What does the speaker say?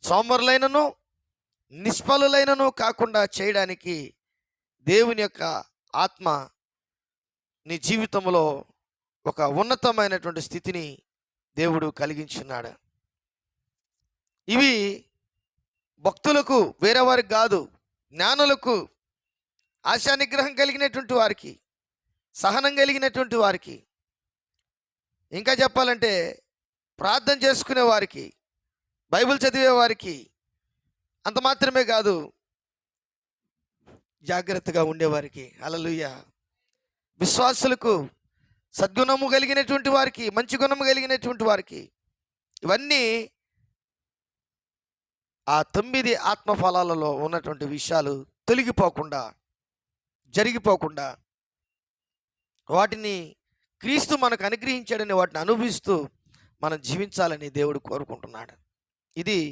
సోమరులైనను నిష్ఫలులైనను కాకుండా చేయడానికి దేవుని యొక్క ఆత్మ నీ జీవితంలో ఒక ఉన్నతమైనటువంటి స్థితిని దేవుడు కలిగించున్నాడు. ఇవి భక్తులకు, వేరే వారికి కాదు, జ్ఞానులకు, ఆశా నిగ్రహం కలిగినటువంటి వారికి, సహనం కలిగినటువంటి వారికి, ఇంకా చెప్పాలంటే ప్రార్థన చేసుకునే వారికి, బైబిల్ చదివే వారికి, అంత మాత్రమే కాదు జాగ్రత్తగా ఉండేవారికి, హల్లెలూయా, విశ్వాసులకు, సద్గుణము కలిగినటువంటి వారికి, మంచి గుణము కలిగినటువంటి వారికి, ఇవన్నీ ఆ 9 ఆత్మఫలాలలో ఉన్నటువంటి విషయాలు తొలగిపోకుండా, జరిగిపోకుండా, వాటిని క్రీస్తు మనకు అనుగ్రహించాడని వాటిని అనుభవిస్తూ మనం జీవించాలని దేవుడు కోరుకుంటున్నాడు. ఇది